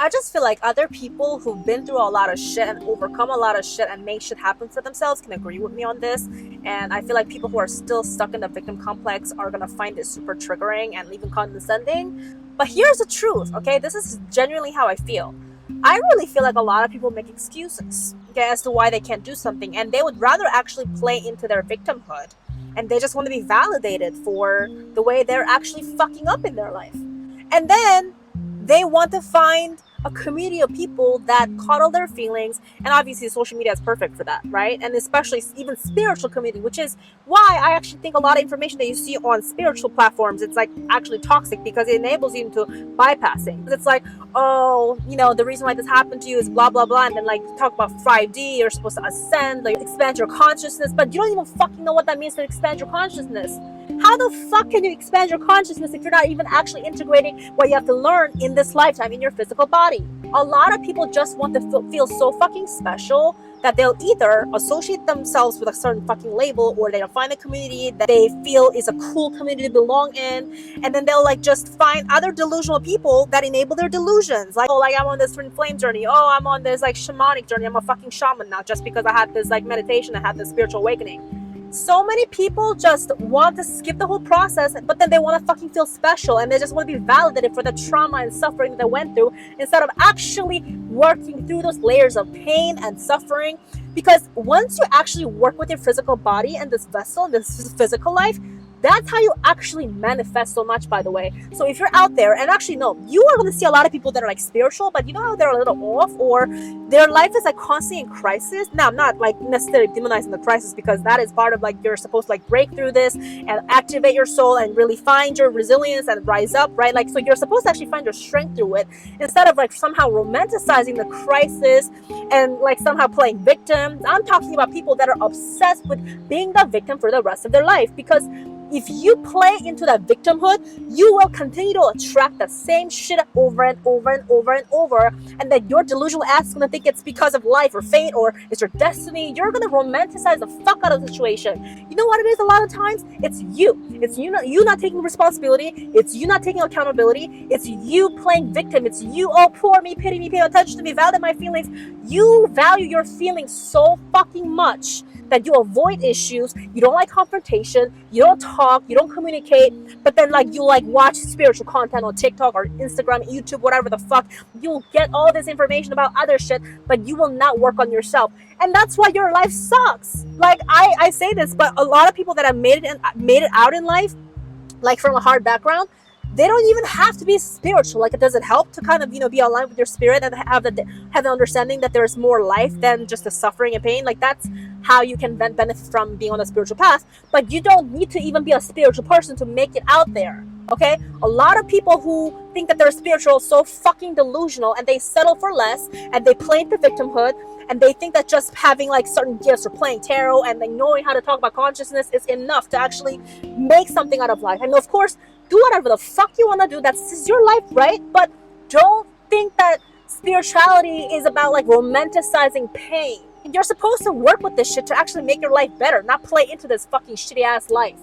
I just feel like other people who've been through a lot of shit and overcome a lot of shit and make shit happen for themselves can agree with me on this. And I feel like people who are still stuck in the victim complex are gonna find it super triggering and even condescending. But here's the truth, okay? This is genuinely how I feel. I really feel like a lot of people make excuses, okay, as to why they can't do something, and they would rather actually play into their victimhood, and they just want to be validated for the way they're actually fucking up in their life. And then they want to find a community of people that coddle their feelings, and obviously social media is perfect for that, right? And especially even spiritual community, which is why I actually think a lot of information that you see on spiritual platforms, it's like actually toxic because it enables you into bypassing. It's like, oh, the reason why this happened to you is blah blah blah, and then like talk about 5D, you're supposed to ascend, like expand your consciousness, but you don't even fucking know what that means to expand your consciousness. How the fuck can you expand your consciousness if you're not even actually integrating what you have to learn in this lifetime in your physical body? A lot of people just want to feel so fucking special that they'll either associate themselves with a certain fucking label, or they'll find a community that they feel is a cool community to belong in, and then they'll like just find other delusional people that enable their delusions. Like, oh, like I'm on this twin flame journey. Oh, I'm on this like shamanic journey. I'm a fucking shaman now just because I had this like meditation. I had this spiritual awakening. So many people just want to skip the whole process, but then they want to fucking feel special, and they just want to be validated for the trauma and suffering that they went through, instead of actually working through those layers of pain and suffering. Because once you actually work with your physical body and this vessel and this physical life, that's how you actually manifest so much, by the way. So if you're out there, and actually no, you are going to see a lot of people that are like spiritual, but you know how they're a little off, or their life is like constantly in crisis. Now, I'm not like necessarily demonizing the crisis, because that is part of like, you're supposed to like break through this and activate your soul and really find your resilience and rise up, right? Like, so you're supposed to actually find your strength through it, instead of like somehow romanticizing the crisis and like somehow playing victim. I'm talking about people that are obsessed with being the victim for the rest of their life, because if you play into that victimhood, you will continue to attract the same shit over and over and over and over, and that your delusional ass is going to think it's because of life or fate or it's your destiny. You're going to romanticize the fuck out of the situation. You know what it is a lot of times? It's you. It's you not taking responsibility. It's you not taking accountability. It's you playing victim. It's you, oh, poor me, pity me, pay attention to me, validate my feelings. You value your feelings so fucking much that you avoid issues, you don't like confrontation, you don't talk, you don't communicate, but then like you like watch spiritual content on TikTok or Instagram, YouTube, whatever the fuck. You'll get all this information about other shit, but you will not work on yourself. And that's why your life sucks. Like I say this, but a lot of people that have made it out in life, like from a hard background, they don't even have to be spiritual. Like, does it help to kind of be aligned with your spirit and have the understanding that there's more life than just the suffering and pain? Like, that's how you can benefit from being on a spiritual path. But you don't need to even be a spiritual person to make it out there. Okay, a lot of people who think that they're spiritual are so fucking delusional, and they settle for less, and they play into victimhood, and they think that just having like certain gifts or playing tarot and like knowing how to talk about consciousness is enough to actually make something out of life. And of course, do whatever the fuck you want to do. That's your life, right? But don't think that spirituality is about like romanticizing pain. You're supposed to work with this shit to actually make your life better, not play into this fucking shitty ass life.